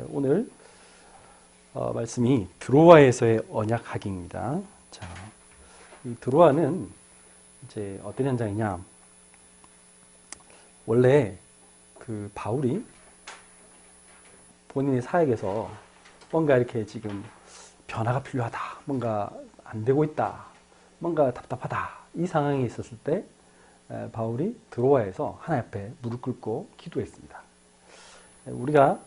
오늘 말씀이 드로아에서의 언약하기입니다. 자, 이 드로아는 이제 어떤 현장이냐? 원래 그 바울이 본인의 사역에서 뭔가 이렇게 지금 변화가 필요하다, 뭔가 안 되고 있다, 뭔가 답답하다, 이 상황에 있었을 때 바울이 드로아에서 하나님 앞에 무릎 꿇고 기도했습니다. 우리가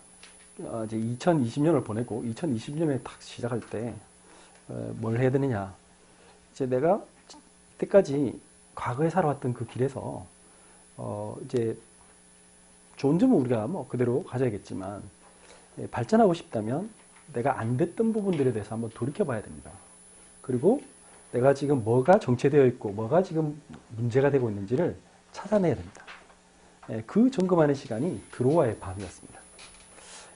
이제 2020년을 보내고 2020년에 딱 시작할 때 뭘 해야 되느냐? 이제 내가 이때까지 과거에 살아왔던 그 길에서 이제 좋은 점은 우리가 뭐 그대로 가져야겠지만 발전하고 싶다면 내가 안 됐던 부분들에 대해서 한번 돌이켜 봐야 됩니다. 그리고 내가 지금 뭐가 정체되어 있고 뭐가 지금 문제가 되고 있는지를 찾아내야 됩니다. 그 점검하는 시간이 드로아의 밤이었습니다.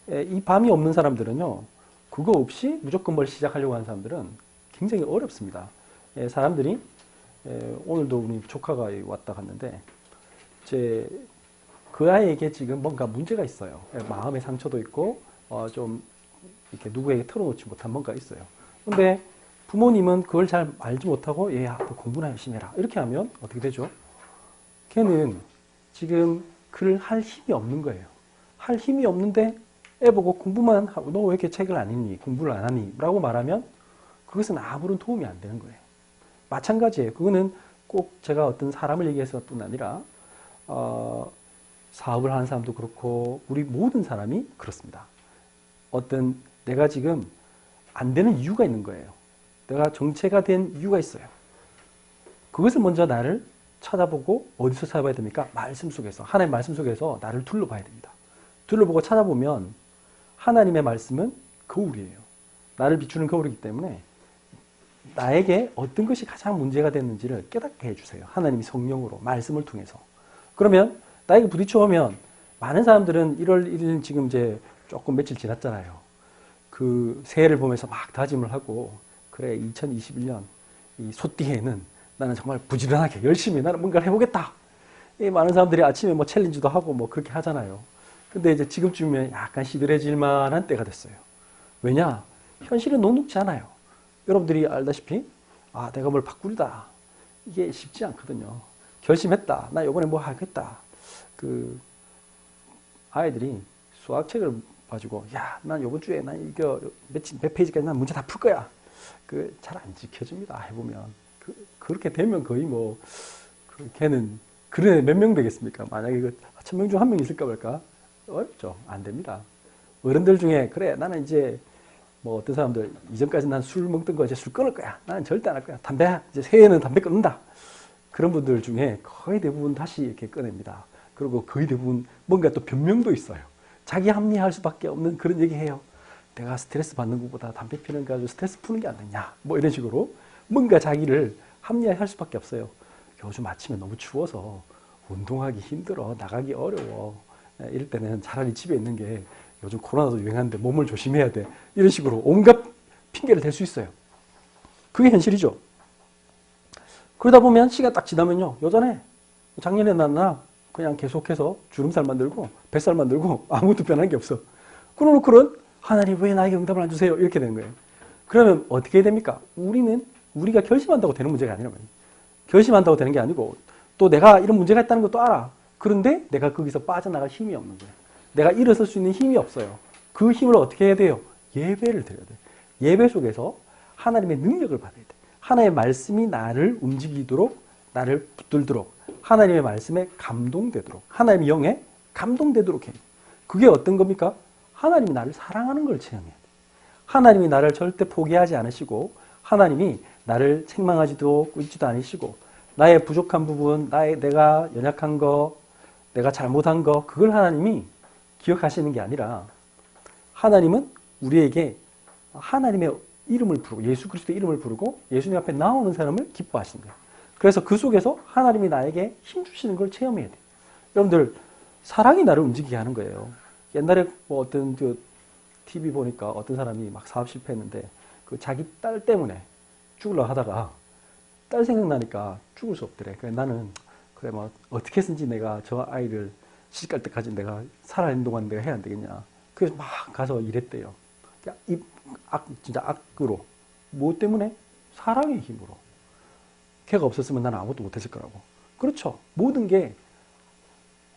이 밤이 없는 사람들은요, 그거 없이 무조건 뭘 시작하려고 하는 사람들은 굉장히 어렵습니다. 사람들이 오늘도 우리 조카가 왔다 갔는데 이제 그 아이에게 지금 뭔가 문제가 있어요. 마음의 상처도 있고 좀 이렇게 누구에게 털어놓지 못한 뭔가 있어요. 근데 부모님은 그걸 잘 알지 못하고 얘 앞으로 공부나 열심히 해라 이렇게 하면 어떻게 되죠? 걔는 지금 그걸 할 힘이 없는 거예요. 할 힘이 없는데 애 보고 공부만 하고 너 왜 이렇게 책을 안 읽니? 공부를 안 하니? 라고 말하면 그것은 아무런 도움이 안 되는 거예요. 마찬가지예요. 그거는 꼭 제가 어떤 사람을 얘기해서뿐 아니라 사업을 하는 사람도 그렇고 우리 모든 사람이 그렇습니다. 어떤 내가 지금 안 되는 이유가 있는 거예요. 내가 정체가 된 이유가 있어요. 그것을 먼저 나를 찾아보고 어디서 찾아봐야 됩니까? 말씀 속에서, 하나님의 말씀 속에서 나를 둘러봐야 됩니다. 둘러보고 찾아보면 하나님의 말씀은 거울이에요. 나를 비추는 거울이기 때문에 나에게 어떤 것이 가장 문제가 됐는지를 깨닫게 해주세요. 하나님이 성령으로 말씀을 통해서. 그러면 나에게 부딪혀오면 많은 사람들은 1월 1일 지금 이제 조금 며칠 지났잖아요. 그 새해를 보면서 막 다짐을 하고 그래 2021년 이 소띠해는 나는 정말 부지런하게 열심히 나는 뭔가를 해보겠다. 이 많은 사람들이 아침에 뭐 챌린지도 하고 뭐 그렇게 하잖아요. 근데 이제 지금쯤이면 약간 시들해질 만한 때가 됐어요. 왜냐? 현실은 녹록지 않아요. 여러분들이 알다시피 내가 뭘 바꾸다 이게 쉽지 않거든요. 결심했다. 나 이번에 뭐 하겠다. 그 아이들이 수학책을 가지고 난 이번 주에 난 이거 몇 페이지까지 난 문제 다 풀 거야. 그 잘 안 지켜집니다. 해보면 그렇게 되면 거의 뭐 걔는 그래 몇 명 되겠습니까? 만약에 그 1000명 중 한 명 있을까 말까? 어렵죠. 안 됩니다. 어른들 중에 그래 나는 이제 뭐 어떤 사람들 이전까지 난 술 먹던 거 이제 술 끊을 거야. 나는 절대 안 할 거야. 담배 이제 새해에는 담배 끊는다. 그런 분들 중에 거의 대부분 다시 이렇게 꺼냅니다. 그리고 거의 대부분 뭔가 또 변명도 있어요. 자기 합리화할 수밖에 없는 그런 얘기해요. 내가 스트레스 받는 것보다 담배 피는 거 가지고 스트레스 푸는 게 안 되냐. 뭐 이런 식으로 뭔가 자기를 합리화할 수밖에 없어요. 요즘 아침에 너무 추워서 운동하기 힘들어. 나가기 어려워. 이럴 때는 차라리 집에 있는 게 요즘 코로나도 유행하는데 몸을 조심해야 돼. 이런 식으로 온갖 핑계를 댈 수 있어요. 그게 현실이죠. 그러다 보면 시간 딱 지나면요. 여전해. 작년에 나 그냥 계속해서 주름살 만들고 뱃살 만들고 아무것도 변한 게 없어. 그러놓고는 하나님 왜 나에게 응답을 안 주세요? 이렇게 되는 거예요. 그러면 어떻게 됩니까? 우리가 결심한다고 되는 문제가 아니라고요. 결심한다고 되는 게 아니고 또 내가 이런 문제가 있다는 것도 알아. 그런데 내가 거기서 빠져나갈 힘이 없는 거예요. 내가 일어설 수 있는 힘이 없어요. 그 힘을 어떻게 해야 돼요? 예배를 드려야 돼요. 예배 속에서 하나님의 능력을 받아야 돼요. 하나님의 말씀이 나를 움직이도록, 나를 붙들도록, 하나님의 말씀에 감동되도록, 하나님의 영에 감동되도록 해요. 그게 어떤 겁니까? 하나님이 나를 사랑하는 걸 체험해야 돼요. 하나님이 나를 절대 포기하지 않으시고, 하나님이 나를 책망하지도 꾸짖지도 않으시고, 나의 부족한 부분, 내가 연약한 거, 내가 잘못한 거, 그걸 하나님이 기억하시는 게 아니라 하나님은 우리에게 하나님의 이름을 부르고 예수 그리스도의 이름을 부르고 예수님 앞에 나오는 사람을 기뻐하시는 거예요. 그래서 그 속에서 하나님이 나에게 힘 주시는 걸 체험해야 돼요. 여러분들 사랑이 나를 움직이게 하는 거예요. 옛날에 뭐 어떤 그 TV 보니까 어떤 사람이 막 사업 실패했는데 그 자기 딸 때문에 죽으려고 하다가 딸 생각나니까 죽을 수 없더래. 그래 나는 그래 뭐 어떻게 해서든지 내가 저 아이를 시집갈 때까지 내가 살아있는 동안 내가 해야 안 되겠냐. 그래서 막 가서 일했대요. 진짜 악으로. 뭐 때문에? 사랑의 힘으로. 걔가 없었으면 나는 아무것도 못했을 거라고. 그렇죠. 모든 게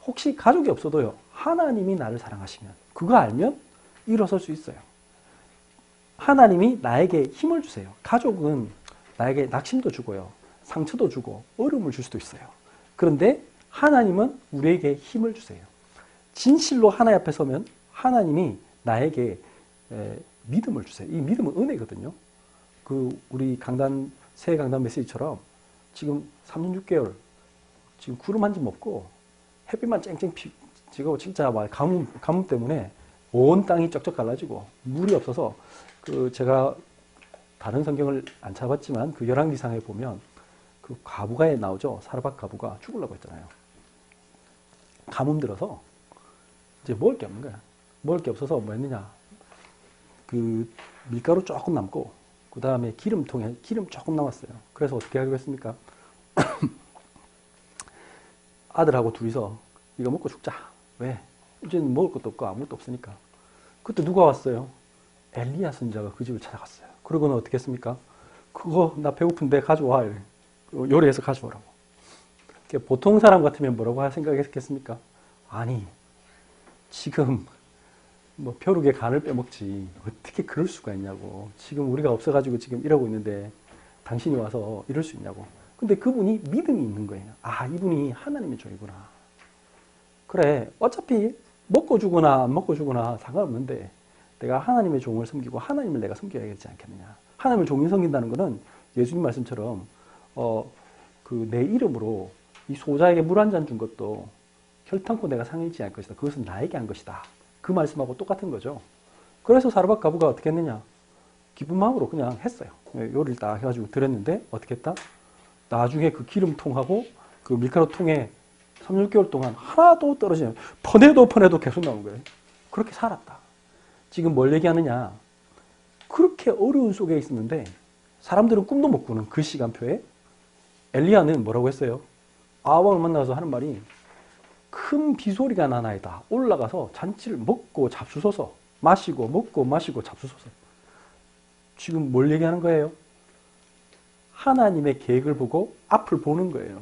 혹시 가족이 없어도요. 하나님이 나를 사랑하시면 그거 알면 일어설 수 있어요. 하나님이 나에게 힘을 주세요. 가족은 나에게 낙심도 주고요. 상처도 주고 어려움을 줄 수도 있어요. 그런데 하나님은 우리에게 힘을 주세요. 진실로 하나님 앞에 서면 하나님이 나에게 믿음을 주세요. 이 믿음은 은혜거든요. 우리 새해 강단 메시지처럼 지금 3년 6개월 지금 구름 한 점 없고 햇빛만 쨍쨍 지고 진짜 막 가뭄 때문에 온 땅이 쩍쩍 갈라지고 물이 없어서 제가 다른 성경을 안 찾아봤지만 열왕기상에 보면 과부가 나오죠. 사르밧 과부가 죽으려고 했잖아요. 가뭄 들어서 이제 먹을 게 없는 거야. 먹을 게 없어서 뭐 했느냐. 밀가루 조금 남고 그 다음에 기름통에 기름 조금 남았어요. 그래서 어떻게 하기로 했습니까? 아들하고 둘이서 이거 먹고 죽자. 왜? 이제는 먹을 것도 없고 아무것도 없으니까. 그때 누가 왔어요? 엘리야 선지자가 그 집을 찾아갔어요. 그러고는 어떻게 했습니까? 그거 나 배고픈데 가져와. 요리해서 가져오라고. 보통 사람 같으면 뭐라고 생각했겠습니까? 아니, 지금 뭐 벼룩의 간을 빼먹지 어떻게 그럴 수가 있냐고. 지금 우리가 없어가지고 지금 이러고 있는데 당신이 와서 이럴 수 있냐고. 근데 그분이 믿음이 있는 거예요. 아, 이분이 하나님의 종이구나. 그래, 어차피 먹고 주거나 안 먹고 주거나 상관없는데 내가 하나님의 종을 섬기고 하나님을 내가 섬겨야 되지 않겠느냐. 하나님을 종이 섬긴다는 것은 예수님 말씀처럼 내 이름으로 이 소자에게 물 한 잔 준 것도 혈탄코 내가 상해지지 않을 것이다. 그것은 나에게 한 것이다. 그 말씀하고 똑같은 거죠. 그래서 사르밧 과부가 어떻게 했느냐. 기쁜 마음으로 그냥 했어요. 요리를 딱 해가지고 드렸는데 어떻게 했다? 나중에 그 기름통하고 그 밀가루통에 3, 6개월 동안 하나도 떨어지지 않아요. 퍼내도 계속 나온 거예요. 그렇게 살았다. 지금 뭘 얘기하느냐. 그렇게 어려운 속에 있었는데 사람들은 꿈도 못 꾸는 그 시간표에 엘리야는 뭐라고 했어요? 아합을 만나서 하는 말이 큰 비소리가 나나이다. 올라가서 잔치를 먹고 잡수소서. 마시고 먹고 마시고 잡수소서. 지금 뭘 얘기하는 거예요? 하나님의 계획을 보고 앞을 보는 거예요.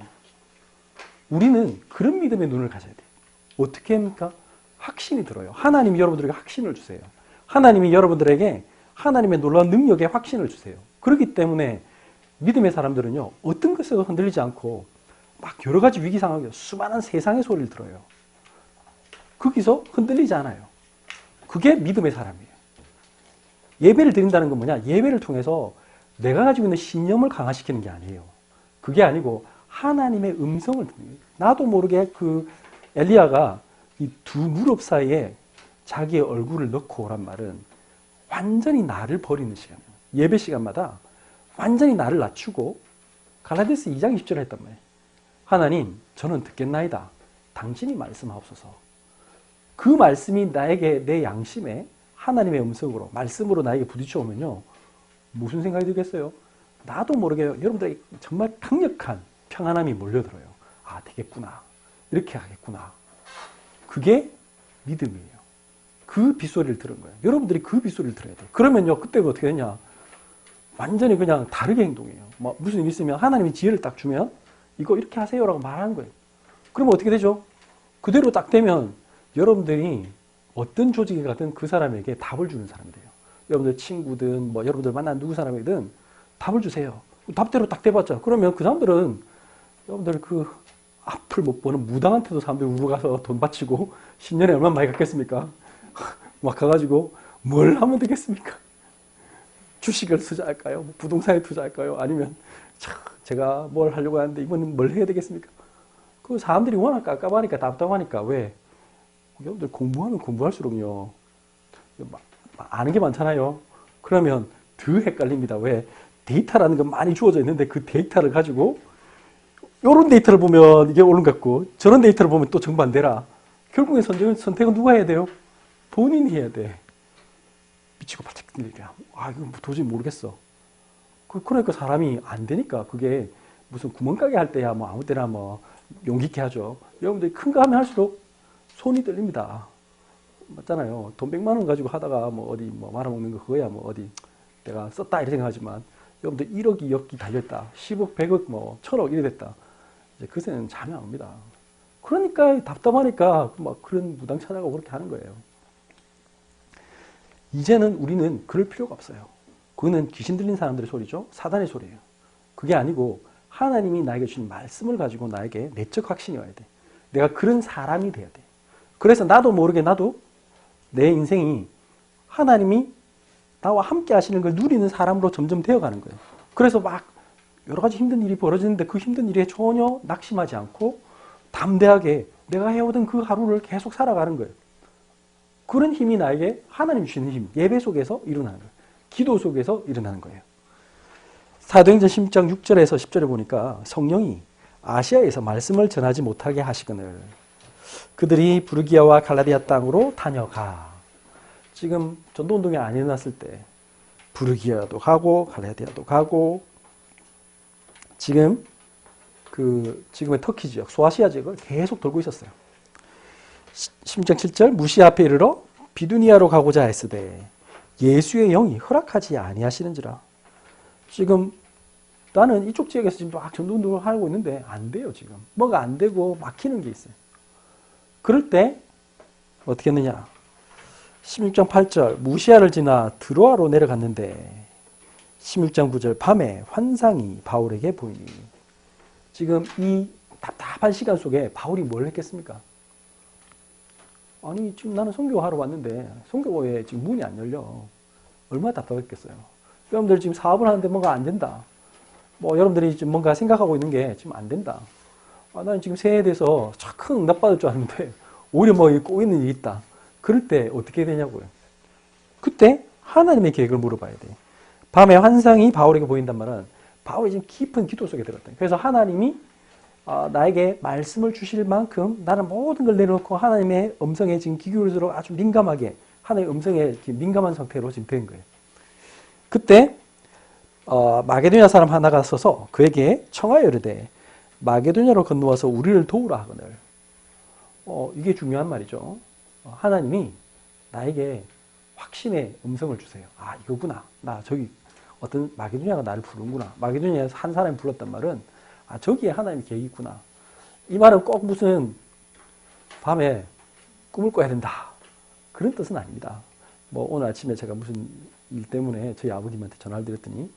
우리는 그런 믿음의 눈을 가져야 돼요. 어떻게 합니까? 확신이 들어요. 하나님이 여러분들에게 확신을 주세요. 하나님이 여러분들에게 하나님의 놀라운 능력에 확신을 주세요. 그렇기 때문에 믿음의 사람들은요, 어떤 것에도 흔들리지 않고 막 여러 가지 위기 상황에 수많은 세상의 소리를 들어요. 거기서 흔들리지 않아요. 그게 믿음의 사람이에요. 예배를 드린다는 건 뭐냐? 예배를 통해서 내가 가지고 있는 신념을 강화시키는 게 아니에요. 그게 아니고 하나님의 음성을 듣는 거예요. 나도 모르게 엘리야가 이 두 무릎 사이에 자기의 얼굴을 넣고 오란 말은 완전히 나를 버리는 시간이에요. 예배 시간마다 완전히 나를 낮추고 갈라디아서 2장 20절에 했단 말이에요. 하나님, 저는 듣겠나이다. 당신이 말씀하옵소서. 그 말씀이 나에게 내 양심에 하나님의 음성으로, 말씀으로 나에게 부딪혀 오면요. 무슨 생각이 들겠어요? 나도 모르게 여러분들에게 정말 강력한 평안함이 몰려들어요. 아, 되겠구나. 이렇게 하겠구나. 그게 믿음이에요. 그 빗소리를 들은 거예요. 여러분들이 그 빗소리를 들어야 돼요. 그러면요, 그때 어떻게 되냐? 완전히 그냥 다르게 행동해요. 무슨 일 있으면 하나님이 지혜를 딱 주면 이거 이렇게 하세요라고 말하는 거예요. 그러면 어떻게 되죠? 그대로 딱 되면 여러분들이 어떤 조직에 가든 그 사람에게 답을 주는 사람이 돼요. 여러분들 친구든 여러분들 만난 누구 사람이든 답을 주세요. 답대로 딱 돼봤죠. 그러면 그 사람들은 여러분들 앞을 못 보는 무당한테도 사람들이 울어가서 돈 바치고 10년에 얼마나 많이 갔겠습니까? 막 가가지고 뭘 하면 되겠습니까? 주식을 투자할까요? 부동산에 투자할까요? 아니면 제가 뭘 하려고 하는데 이번엔 뭘 해야 되겠습니까? 그 사람들이 워낙 깝깝하니까 답답하니까 왜? 여러분들 공부하면 공부할수록요. 아는 게 많잖아요. 그러면 더 헷갈립니다. 왜? 데이터라는 건 많이 주어져 있는데 그 데이터를 가지고 이런 데이터를 보면 이게 옳은 것 같고 저런 데이터를 보면 또 정반대라. 결국에 선택은 누가 해야 돼요? 본인이 해야 돼. 미치고 바짝 뛰니까. 이거 도저히 모르겠어. 그러니까 사람이 안 되니까 그게 무슨 구멍가게 할 때야 아무 때나 용기 있게 하죠. 여러분들이 큰 거 하면 할수록 손이 떨립니다. 맞잖아요. 돈 100만 원 가지고 하다가 뭐 어디 뭐 말아먹는 거 그거야 뭐 어디 내가 썼다 이렇게 생각하지만 여러분들 1억, 2억이 달렸다. 10억, 100억, 뭐 1000억 이래 됐다. 이제 그새는 잠이 안 옵니다. 그러니까 답답하니까 막 그런 무당 찾아가고 그렇게 하는 거예요. 이제는 우리는 그럴 필요가 없어요. 그거는 귀신 들린 사람들의 소리죠. 사단의 소리예요. 그게 아니고 하나님이 나에게 주신 말씀을 가지고 나에게 내적 확신이 와야 돼. 내가 그런 사람이 돼야 돼. 그래서 나도 모르게 나도 내 인생이 하나님이 나와 함께 하시는 걸 누리는 사람으로 점점 되어가는 거예요. 그래서 막 여러 가지 힘든 일이 벌어지는데 그 힘든 일에 전혀 낙심하지 않고 담대하게 내가 해오던 그 하루를 계속 살아가는 거예요. 그런 힘이 나에게 하나님 주시는 힘, 예배 속에서 일어나는 거예요. 기도 속에서 일어나는 거예요. 사도행전 16장 6절에서 10절에 보니까 성령이 아시아에서 말씀을 전하지 못하게 하시거늘 그들이 부르기아와 갈라디아 땅으로 다녀가. 지금 전도운동이 안 일어났을 때 부르기아도 가고 갈라디아도 가고 지금의 터키 지역, 소아시아 지역을 계속 돌고 있었어요. 16장 7절 무시아 앞에 이르러 비두니아로 가고자 했으되 예수의 영이 허락하지 아니하시는지라. 지금 나는 이쪽 지역에서 지금 막 전도운동을 하고 있는데 안 돼요. 지금 뭐가 안 되고 막히는 게 있어요. 그럴 때 어떻게 했느냐. 16장 8절 무시아를 지나 드로아로 내려갔는데 16장 9절 밤에 환상이 바울에게 보이니. 지금 이 답답한 시간 속에 바울이 뭘 했겠습니까? 아니 지금 나는 선교하러 왔는데 선교에 지금 문이 안 열려. 얼마나 답답했겠어요. 여러분들 지금 사업을 하는데 뭔가 안 된다. 뭐 여러분들이 지금 뭔가 생각하고 있는 게 지금 안 된다. 나는 지금 새해에 대해서 큰 응답받을 줄 알았는데 오히려 뭐 꼬이는 일이 있다. 그럴 때 어떻게 되냐고요. 그때 하나님의 계획을 물어봐야 돼. 밤에 환상이 바울에게 보인단 말은 바울이 지금 깊은 기도 속에 들었다. 그래서 하나님이 나에게 말씀을 주실 만큼 나는 모든 걸 내려놓고 하나님의 음성에 지금 귀 기울이도록 아주 민감하게 하나님의 음성에 민감한 상태로 지금 된 거예요. 그때 마게도냐 사람 하나가 서서 그에게 청하여 이르되 마게도냐로 건너와서 우리를 도우라 하거늘. 이게 중요한 말이죠. 하나님이 나에게 확신의 음성을 주세요. 아 이거구나. 나 저기 어떤 마게도냐가 나를 부르는구나. 마게도냐에서 한 사람이 불렀단 말은 저기에 하나님의 계획이 있구나. 이 말은 꼭 무슨 밤에 꿈을 꿔야 된다. 그런 뜻은 아닙니다. 뭐 오늘 아침에 제가 무슨 일 때문에 저희 아버님한테 전화를 드렸더니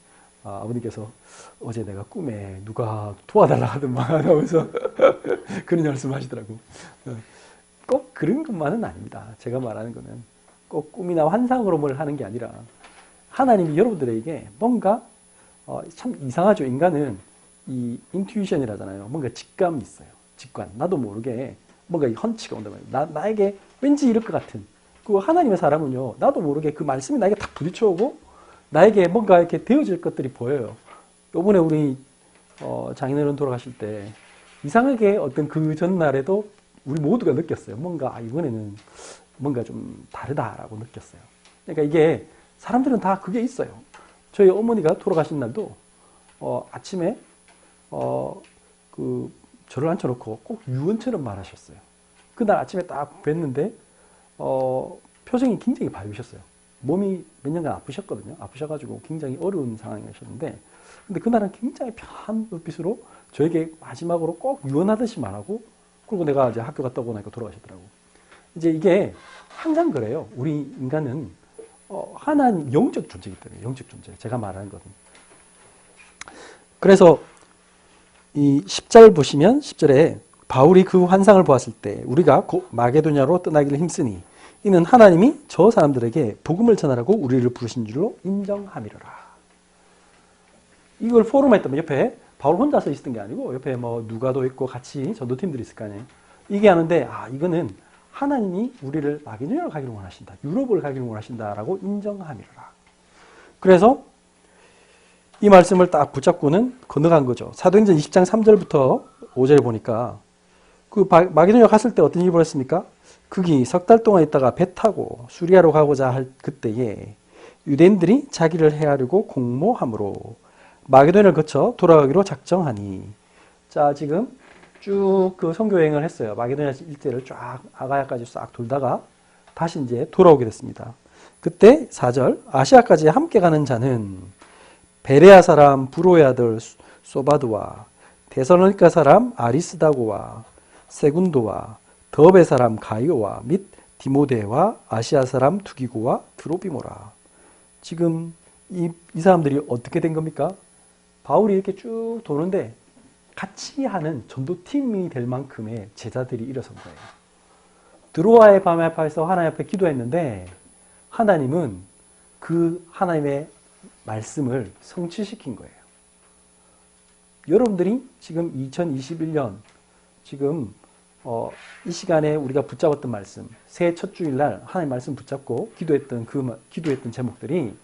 아버님께서 어제 내가 꿈에 누가 도와달라 하더만 하면서 그런 말씀 하시더라고. 꼭 그런 것만은 아닙니다. 제가 말하는 거는 꼭 꿈이나 환상으로 뭘 하는 게 아니라 하나님이 여러분들에게 뭔가 참 이상하죠. 인간은 이 인투이션이라잖아요. 뭔가 직감이 있어요. 직관. 나도 모르게 뭔가 헌치가 온단 말이에요. 나에게 왠지 이럴 것 같은. 그 하나님의 사람은요. 나도 모르게 그 말씀이 나에게 딱 부딪혀오고 나에게 뭔가 이렇게 되어질 것들이 보여요. 요번에 우리 장인어른 돌아가실 때 이상하게 어떤 그 전날에도 우리 모두가 느꼈어요. 뭔가 이번에는 뭔가 좀 다르다라고 느꼈어요. 그러니까 이게 사람들은 다 그게 있어요. 저희 어머니가 돌아가신 날도 아침에 저를 앉혀놓고 꼭 유언처럼 말하셨어요. 그날 아침에 딱 뵀는데 표정이 굉장히 밝으셨어요. 몸이 몇 년간 아프셨거든요. 아프셔가지고 굉장히 어려운 상황이셨는데 근데 그날은 굉장히 편한 눈빛으로 저에게 마지막으로 꼭 유언하듯이 말하고 그리고 내가 이제 학교 갔다 오고 나니까 돌아가셨더라고. 이제 이게 항상 그래요. 우리 인간은 하나님 영적 존재이기 때문에 영적 존재. 제가 말하는 거는. 그래서 이 10절 보시면 10절에 바울이 그 환상을 보았을 때 우리가 곧 마게도냐로 떠나기를 힘쓰니 이는 하나님이 저 사람들에게 복음을 전하라고 우리를 부르신 줄로 인정함이로라. 이걸 포럼에 했다면 옆에 바울 혼자서 있었던 게 아니고 옆에 뭐 누가도 있고 같이 전도팀들이 있을 거 아니에요. 이게 하는데 이거는 하나님이 우리를 마게도냐로 가기를 원하신다. 유럽을 가기를 원하신다라고 인정함이로라. 그래서 이 말씀을 딱 붙잡고는 건너간 거죠. 사도행전 20장 3절부터 5절 보니까 그 마게도냐 갔을 때 어떤 일이 벌었습니까? 거기 석 달 동안 있다가 배 타고 수리아로 가고자 할 그때에 유대인들이 자기를 해하려고 공모함으로 마게도냐를 거쳐 돌아가기로 작정하니. 자, 지금 쭉 그 선교 여행을 했어요. 마게도냐 일대를 쫙 아가야까지 싹 돌다가 다시 이제 돌아오게 됐습니다. 그때 4절 아시아까지 함께 가는 자는 베레아 사람 브로의 아들 소바드와 데살로니가 사람 아리스다고와 세군도와 더베 사람 가이오와 및 디모데와 아시아 사람 투기고와 드로비모라. 지금 이 사람들이 어떻게 된 겁니까? 바울이 이렇게 쭉 도는데 같이 하는 전도팀이 될 만큼의 제자들이 일어선 거예요. 드로아의 밤 앞에서 하나님 앞에 기도했는데 하나님은 그 하나님의 말씀을 성취시킨 거예요. 여러분들이 지금 2021년 지금 이 시간에 우리가 붙잡았던 말씀, 새해 첫 주일날 하나님 말씀 붙잡고 기도했던 기도했던 제목들이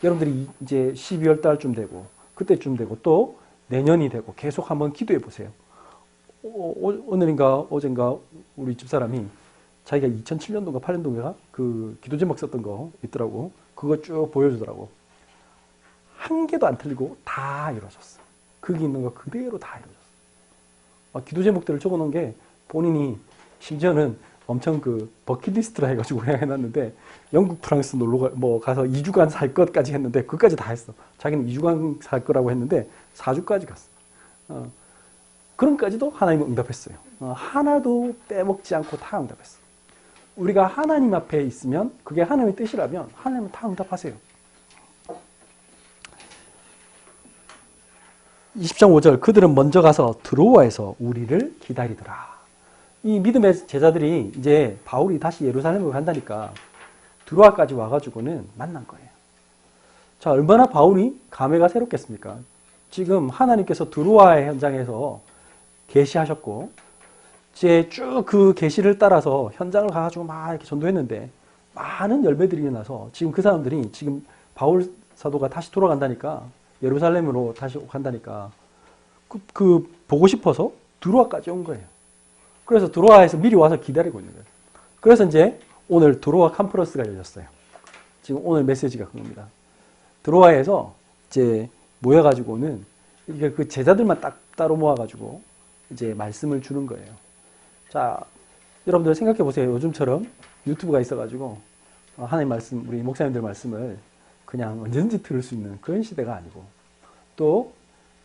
여러분들이 이제 12월 달쯤 되고 그때쯤 되고 또 내년이 되고 계속 한번 기도해 보세요. 오늘인가 어젠가 우리 집사람이 자기가 2007년도인가 8년도인가 그 기도 제목 썼던 거 있더라고. 그거 쭉 보여주더라고. 한 개도 안 틀리고 다 이루어졌어. 거기 있는 거 그대로 다 이루어졌어. 기도 제목들을 적어 놓은 게 본인이 심지어는 엄청 그 버킷리스트라 해가지고 그냥 해놨는데 영국, 프랑스 놀러 가서 2주간 살 것까지 했는데 그것까지 다 했어. 자기는 2주간 살 거라고 했는데 4주까지 갔어. 그런 까지도 하나님은 응답했어요. 하나도 빼먹지 않고 다 응답했어. 우리가 하나님 앞에 있으면 그게 하나님의 뜻이라면 하나님은 다 응답하세요. 20장 5절 그들은 먼저 가서 드로아에서 우리를 기다리더라. 이 믿음의 제자들이 이제 바울이 다시 예루살렘으로 간다니까 드로아까지 와가지고는 만난 거예요. 자, 얼마나 바울이 감회가 새롭겠습니까? 지금 하나님께서 드로아의 현장에서 계시하셨고 이제 쭉 그 계시를 따라서 현장을 가가지고 막 이렇게 전도했는데 많은 열매들이 일어나서 지금 그 사람들이 지금 바울 사도가 다시 돌아간다니까 예루살렘으로 다시 간다니까 그 보고 싶어서 드로아까지 온 거예요. 그래서 드로아에서 미리 와서 기다리고 있는 거예요. 그래서 이제 오늘 드로아 컨퍼런스가 열렸어요. 지금 오늘 메시지가 그겁니다. 드로아에서 이제 모여가지고는 이게 그 제자들만 딱 따로 모아가지고 이제 말씀을 주는 거예요. 자, 여러분들 생각해 보세요. 요즘처럼 유튜브가 있어가지고 하나님 말씀, 우리 목사님들 말씀을 그냥 언제든지 들을 수 있는 그런 시대가 아니고 또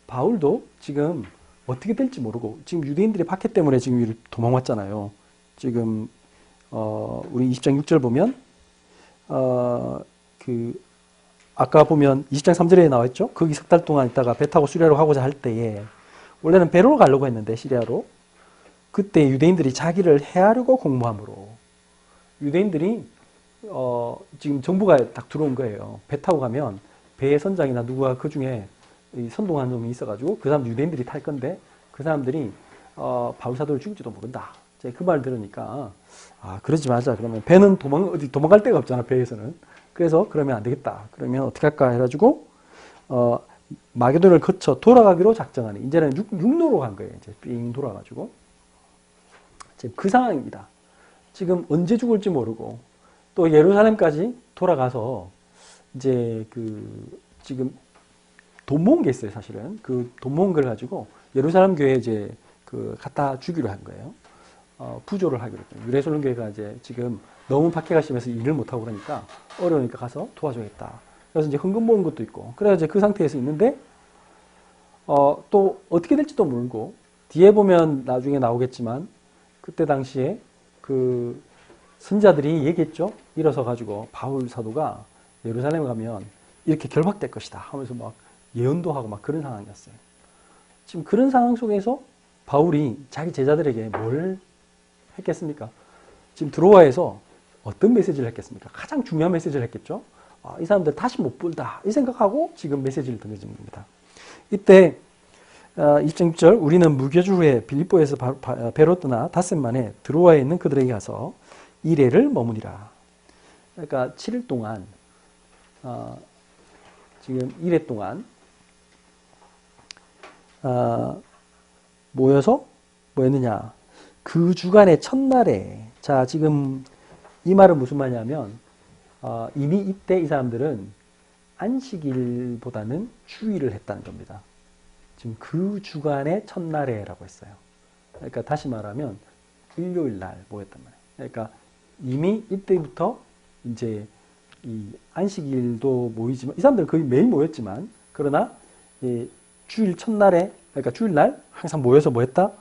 바울도 지금 어떻게 될지 모르고 지금 유대인들의 박해 때문에 지금 위로 도망왔잖아요. 지금 우리 20장 6절 보면 아까 보면 20장 3절에 나와있죠. 거기 석 달 동안 있다가 배 타고 시리아로 가고자 할 때에 원래는 배로 가려고 했는데 시리아로 그때 유대인들이 자기를 해하려고 공모함으로 유대인들이 지금 정부가 딱 들어온 거예요. 배 타고 가면 배의 선장이나 누가 그 중에 선동한 놈이 있어가지고 그 사람 유대인들이 탈 건데 그 사람들이 바울 사도를 죽일지도 모른다. 그 말 들으니까 그러지 말자. 그러면 배는 어디 도망갈 데가 없잖아. 배에서는. 그래서 그러면 안 되겠다. 그러면 어떻게 할까 해가지고 마게도를 거쳐 돌아가기로 작정하니 이제는 육로로 간 거예요. 이제 삥 돌아가지고 지금 그 상황입니다. 지금 언제 죽을지 모르고 또 예루살렘까지 돌아가서 이제 지금 돈 모은 게 있어요, 사실은. 그 돈 모은 걸 가지고 예루살렘 교회에 이제 갖다 주기로 한 거예요. 부조를 하기로 했어요. 유레솔렘 교회가 이제 지금 너무 박해가 심해서 일을 못하고 그러니까 어려우니까 가서 도와줘야겠다. 그래서 이제 헌금 모은 것도 있고. 그래서 이제 그 상태에서 있는데, 또 어떻게 될지도 모르고, 뒤에 보면 나중에 나오겠지만, 그때 당시에 그 선자들이 얘기했죠. 일어서 가지고 바울 사도가 예루살렘에 가면 이렇게 결박될 것이다 하면서 막 예언도 하고 막 그런 상황이었어요. 지금 그런 상황 속에서 바울이 자기 제자들에게 뭘 했겠습니까? 지금 드로아에서 어떤 메시지를 했겠습니까? 가장 중요한 메시지를 했겠죠. 이 사람들 다시 못 본다 이 생각하고 지금 메시지를 던져주는 겁니다. 이때 2.6절 우리는 무교주 후에 빌립보에서 배로 떠나 닷새 만에 드로아에 있는 그들에게 가서 이래를 머무니라. 그러니까 7일 동안 지금 1회 동안 모여서 뭐였느냐. 그 주간의 첫날에 자 지금 이 말은 무슨 말이냐면 이미 이때 이 사람들은 안식일보다는 주일을 했다는 겁니다. 지금 그 주간의 첫날에라고 했어요. 그러니까 다시 말하면 일요일 날 모였단 말이에요. 그러니까 이미 이때부터 이제 이 안식일도 모이지만 이 사람들은 거의 매일 모였지만 그러나 주일 첫날에 그러니까 주일날 항상 모여서 뭐 했다?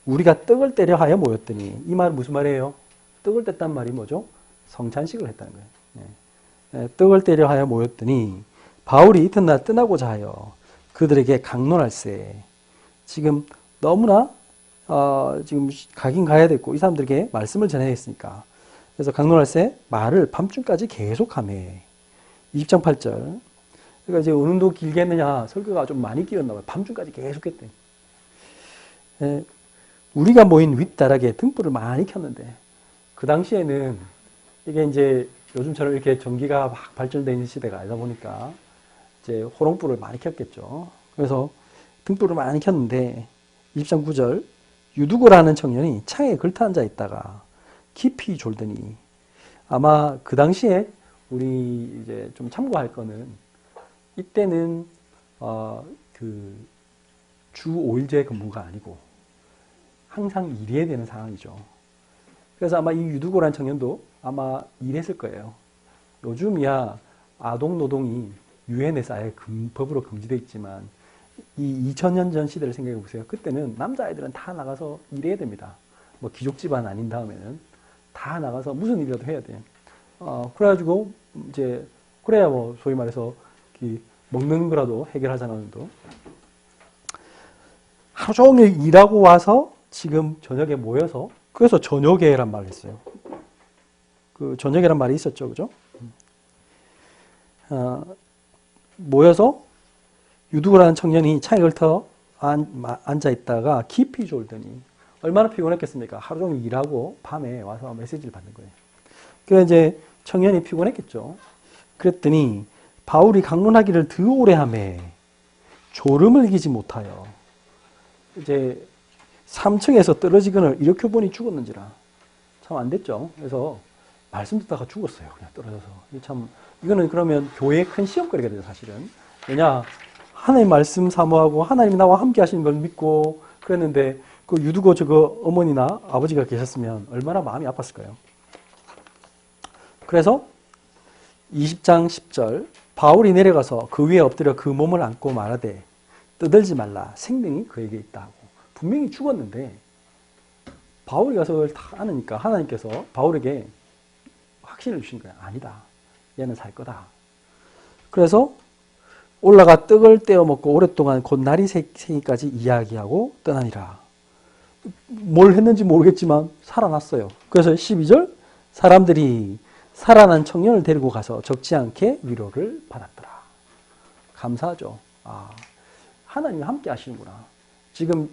우리가 떡을 떼려 하여 모였더니 이 말은 무슨 말이에요? 떡을 뗐단 말이 뭐죠? 성찬식을 했다는 거예요. 떡을 떼려 하여 모였더니 바울이 이튿날 떠나고자 하여 그들에게 강론할세. 지금 너무나 지금 가긴 가야 됐고 이 사람들에게 말씀을 전해야 했으니까 그래서 강론할세 말을 밤중까지 계속하며 20장 8절 그러니까 이제 어느 정도 길게 했느냐 설교가 좀 많이 끼었나 봐요. 밤중까지 계속했대. 우리가 모인 윗다락에 등불을 많이 켰는데 그 당시에는 이게 이제 요즘처럼 이렇게 전기가 막 발전되어 있는 시대가 아니다 보니까 이제 호롱불을 많이 켰겠죠. 그래서 등불을 많이 켰는데 20장 9절 유두고라는 청년이 창에 걸터 앉아 있다가 깊이 졸더니 아마 그 당시에 우리 이제 좀 참고할 거는 이때는 그 주 5일제 근무가 아니고 항상 일해야 되는 상황이죠. 그래서 아마 이 유두고라는 청년도 아마 일했을 거예요. 요즘이야 아동 노동이 유엔에서 아예 법으로 금지되어 있지만 이 2000년 전 시대를 생각해 보세요. 그때는 남자아이들은 다 나가서 일해야 됩니다. 뭐 귀족 집안 아닌 다음에는 다 나가서 무슨 일이라도 해야 돼요. 그래가지고 이제 그래야 뭐 소위 말해서 먹는 거라도 해결하자는 도 하루 종일 일하고 와서 지금 저녁에 모여서 그래서 저녁에란 말을 했어요. 그 저녁에란 말이 있었죠, 그죠? 모여서 유두고라는 청년이 창에 걸터 앉아 있다가 깊이 졸더니 얼마나 피곤했겠습니까? 하루 종일 일하고 밤에 와서 메시지를 받는 거예요. 그래서 이제 청년이 피곤했겠죠. 그랬더니 바울이 강론하기를 더 오래 하매 졸음을 이기지 못하여 이제 3층에서 떨어지거늘 일으켜 보니 죽었는지라. 참 안 됐죠. 그래서 말씀 듣다가 죽었어요. 그냥 떨어져서. 이거는 그러면 교회의 큰 시험거리가 되죠, 사실은. 왜냐, 하나님 말씀 사모하고 하나님이 나와 함께 하시는 걸 믿고 그랬는데 그 유두고 저거 어머니나 아버지가 계셨으면 얼마나 마음이 아팠을까요? 그래서 20장 10절 바울이 내려가서 그 위에 엎드려 그 몸을 안고 말하되 떠들지 말라 생명이 그에게 있다 하고 분명히 죽었는데 바울이 가서 그걸 다 아느니까 하나님께서 바울에게 확신을 주신 거야. 아니다. 얘는 살 거다. 그래서 올라가 떡을 떼어 먹고 오랫동안 곧 날이 새기까지 이야기하고 떠나니라. 뭘 했는지 모르겠지만 살아났어요. 그래서 12절 사람들이 살아난 청년을 데리고 가서 적지 않게 위로를 받았더라. 감사하죠. 하나님이 함께 하시는구나. 지금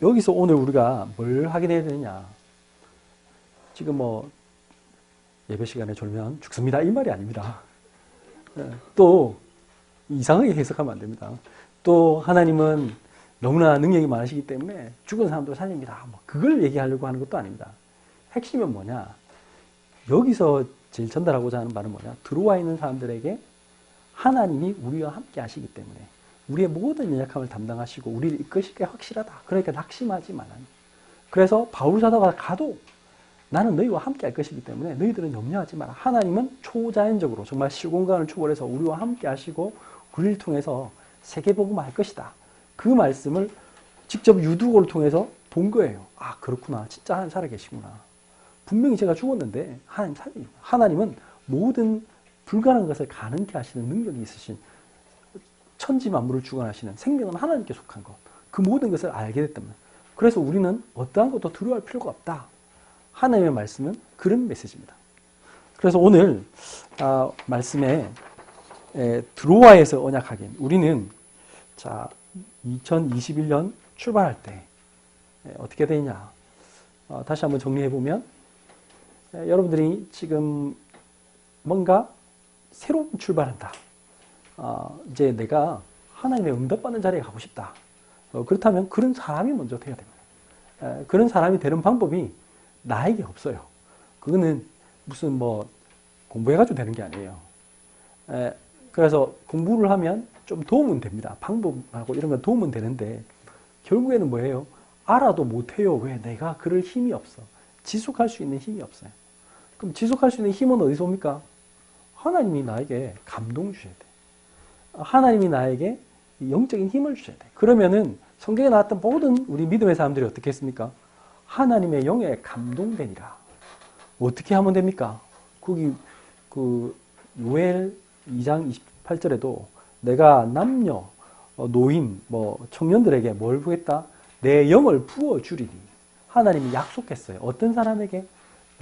여기서 오늘 우리가 뭘 확인해야 되느냐. 지금 뭐 예배 시간에 졸면 죽습니다. 이 말이 아닙니다. 또 이상하게 해석하면 안 됩니다. 또 하나님은 너무나 능력이 많으시기 때문에 죽은 사람도 살립니다. 뭐 그걸 얘기하려고 하는 것도 아닙니다. 핵심은 뭐냐. 여기서 제일 전달하고자 하는 말은 뭐냐. 들어와 있는 사람들에게 하나님이 우리와 함께 하시기 때문에 우리의 모든 연약함을 담당하시고 우리를 이끄실 게 확실하다. 그러니까 낙심하지 말라. 그래서 바울 사도가 가도 나는 너희와 함께 할 것이기 때문에 너희들은 염려하지 마라. 하나님은 초자연적으로 정말 시공간을 초월해서 우리와 함께 하시고 우리를 통해서 세계복음을 할 것이다. 그 말씀을 직접 유두고를 통해서 본 거예요. 그렇구나. 진짜 하나님 살아계시구나. 분명히 제가 죽었는데 하나님 살아계시구나. 하나님은 모든 불가능한 것을 가능케 하시는 능력이 있으신 천지 만물을 주관하시는 생명은 하나님께 속한 것. 그 모든 것을 알게 됐다면 그래서 우리는 어떠한 것도 두려워할 필요가 없다. 하나님의 말씀은 그런 메시지입니다. 그래서 오늘 말씀에 드로아에서 언약하긴 우리는 2021년 출발할 때 어떻게 되냐 다시 한번 정리해 보면 여러분들이 지금 뭔가 새로운 출발한다. 이제 내가 하나님의 응답받는 자리에 가고 싶다. 그렇다면 그런 사람이 먼저 돼야 됩니다. 그런 사람이 되는 방법이 나에게 없어요. 그거는 무슨 뭐 공부해가지고 되는 게 아니에요. 그래서 공부를 하면 좀 도움은 됩니다. 방법하고 이런 건 도움은 되는데 결국에는 뭐예요? 알아도 못해요. 왜? 내가 그럴 힘이 없어. 지속할 수 있는 힘이 없어요. 그럼 지속할 수 있는 힘은 어디서 옵니까? 하나님이 나에게 감동 주셔야 돼. 하나님이 나에게 영적인 힘을 주셔야 돼. 그러면은 성경에 나왔던 모든 우리 믿음의 사람들이 어떻게 했습니까? 하나님의 영에 감동되니라. 어떻게 하면 됩니까? 거기 그 요엘 2장 28절에도 내가 남녀, 노인, 청년들에게 뭘 부겠다? 내 영을 부어주리니. 하나님이 약속했어요. 어떤 사람에게?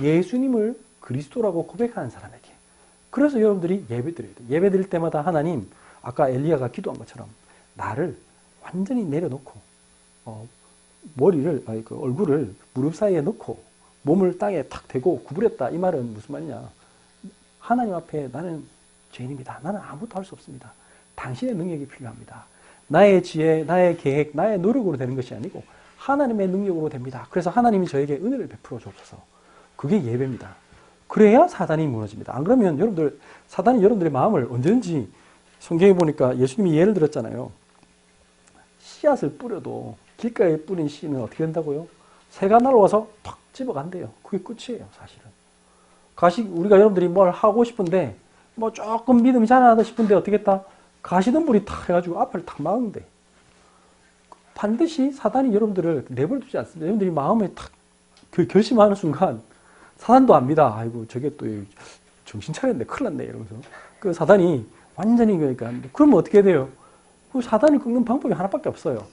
예수님을 그리스도라고 고백하는 사람에게. 그래서 여러분들이 예배 드려야 돼요. 예배 드릴 때마다 하나님, 아까 엘리야가 기도한 것처럼 나를 완전히 내려놓고 얼굴을 무릎 사이에 넣고 몸을 땅에 탁 대고 구부렸다. 이 말은 무슨 말이냐? 하나님 앞에 나는 죄인입니다. 나는 아무것도 할 수 없습니다. 당신의 능력이 필요합니다. 나의 지혜, 나의 계획, 나의 노력으로 되는 것이 아니고 하나님의 능력으로 됩니다. 그래서 하나님이 저에게 은혜를 베풀어 주옵소서. 그게 예배입니다. 그래야 사단이 무너집니다. 안 그러면 사단이 여러분들의 마음을 언제든지 성경에 보니까 예수님이 예를 들었잖아요. 씨앗을 뿌려도 길가에 뿌린 씨는 어떻게 된다고요? 새가 날아와서 팍 집어간대요. 그게 끝이에요, 사실은. 우리가 여러분들이 뭘 하고 싶은데, 조금 믿음이 자라나다 싶은데 어떻게 했다? 가시덤불이 탁 해가지고 앞을 탁 막은대. 반드시 사단이 여러분들을 내버려두지 않습니다. 여러분들이 마음에 탁 결심하는 순간, 사단도 압니다. 아이고, 저게 또 정신 차렸네, 큰일 났네, 이러면서. 그 사단이 완전히 그러면 어떻게 돼요? 그 사단을 꺾는 방법이 하나밖에 없어요.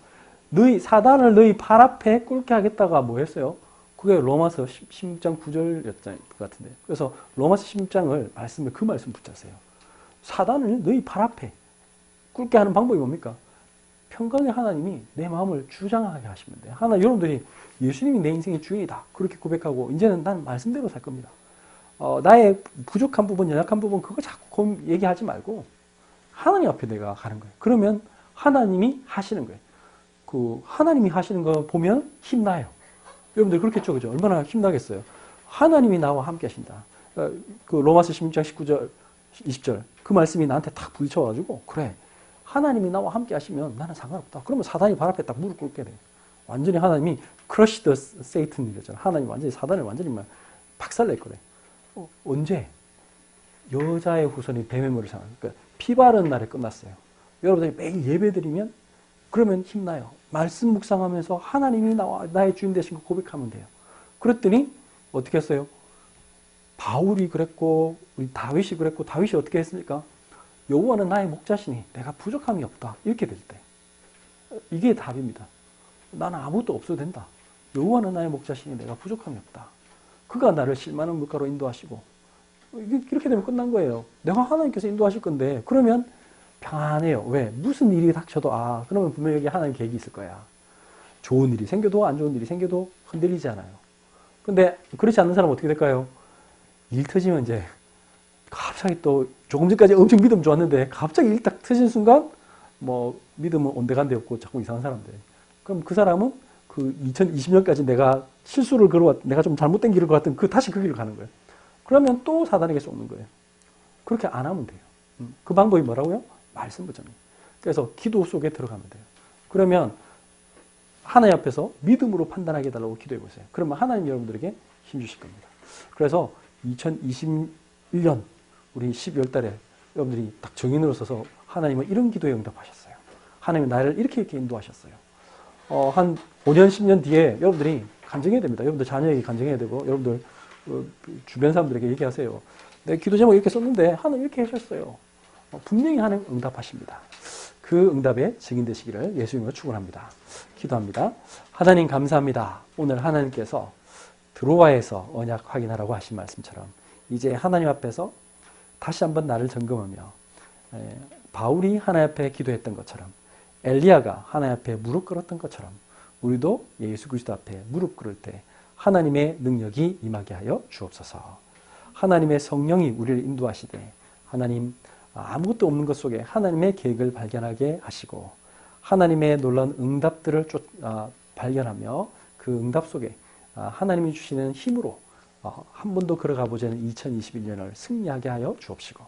사단을 너희 발 앞에 꿇게 하겠다가 뭐 했어요? 그게 로마서 16장 9절이었던 것 같은데. 그래서 로마서 16장을 그 말씀 붙잡으세요. 사단을 너희 발 앞에 꿇게 하는 방법이 뭡니까? 평강의 하나님이 내 마음을 주장하게 하시면 돼요. 여러분들이 예수님이 내 인생의 주인이다. 그렇게 고백하고 이제는 난 말씀대로 살 겁니다. 나의 부족한 부분, 연약한 부분 그거 자꾸 얘기하지 말고 하나님 앞에 내가 가는 거예요. 그러면 하나님이 하시는 거예요. 하나님이 하시는 거 보면 힘나요. 여러분들 그렇겠죠, 그죠? 얼마나 힘나겠어요. 하나님이 나와 함께 하신다. 로마서 16장 19절, 20절 그 말씀이 나한테 탁 부딪혀가지고 그래, 하나님이 나와 함께 하시면 나는 상관없다. 그러면 사단이 발 앞에 딱 무릎 꿇게 돼. 완전히 하나님이 crush the Satan 이랬잖아. 하나님 완전히 사단을 완전히 박살낼 거래. 언제? 여자의 후손이 뱀의 머리를 상하는. 그러니까 피 바른 날에 끝났어요. 여러분들이 매일 예배 드리면 그러면 힘나요. 말씀 묵상하면서 하나님이 나의 주인 되신 거 고백하면 돼요. 그랬더니 어떻게 했어요? 바울이 그랬고 우리 다윗이 그랬고 다윗이 어떻게 했습니까? 여호와는 나의 목자시니 내가 부족함이 없다. 이렇게 될 때. 이게 답입니다. 나는 아무것도 없어도 된다. 여호와는 나의 목자시니 내가 부족함이 없다. 그가 나를 실만한 물가로 인도하시고 이렇게 되면 끝난 거예요. 내가 하나님께서 인도하실 건데 그러면 평안해요. 왜? 무슨 일이 닥쳐도 그러면 분명히 여기 하나님 계획이 있을 거야. 좋은 일이 생겨도 안 좋은 일이 생겨도 흔들리지 않아요. 근데 그렇지 않는 사람은 어떻게 될까요? 일 터지면 이제 갑자기 또 조금 전까지 엄청 믿음 좋았는데 갑자기 일 딱 터진 순간 믿음은 온데간데 없고 자꾸 이상한 사람들. 그럼 그 사람은 2020년까지 내가 실수를 내가 좀 잘못된 길을 걸었던 다시 그 길을 가는 거예요. 그러면 또 사단에게 쏘는 거예요. 그렇게 안 하면 돼요. 그 방법이 뭐라고요? 말씀 붙잡는. 그래서 기도 속에 들어가면 돼요. 그러면 하나님 앞에서 믿음으로 판단하게 해달라고 기도해 보세요. 그러면 하나님 여러분들에게 힘 주실 겁니다. 그래서 2021년 우리 12월 달에 여러분들이 딱 정인으로 서서 하나님은 이런 기도에 응답하셨어요. 하나님은 나를 이렇게 인도하셨어요. 한 5년, 10년 뒤에 여러분들이 간증해야 됩니다. 여러분들 자녀에게 간증해야 되고, 여러분들 주변 사람들에게 얘기하세요. 내 기도 제목 이렇게 썼는데 하나님 이렇게 하셨어요. 분명히 하나님 응답하십니다. 그 응답에 증인되시기를 예수님으로 축원합니다. 기도합니다. 하나님 감사합니다. 오늘 하나님께서 드로아에서 언약 확인하라고 하신 말씀처럼 이제 하나님 앞에서 다시 한번 나를 점검하며 바울이 하나님 앞에 기도했던 것처럼 엘리야가 하나님 앞에 무릎 꿇었던 것처럼 우리도 예수 그리스도 앞에 무릎 꿇을 때 하나님의 능력이 임하게 하여 주옵소서. 하나님의 성령이 우리를 인도하시되 하나님 아무것도 없는 것 속에 하나님의 계획을 발견하게 하시고 하나님의 놀라운 응답들을 발견하며 그 응답 속에 하나님이 주시는 힘으로 한 번도 걸어가 보자는 2021년을 승리하게 하여 주옵시고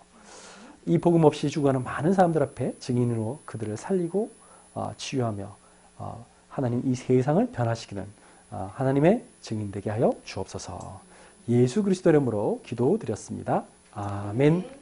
이 복음 없이 죽어가는 많은 사람들 앞에 증인으로 그들을 살리고 치유하며 하나님 이 세상을 변화시키는 하나님의 증인 되게 하여 주옵소서. 예수 그리스도 이름으로 기도드렸습니다. 아멘.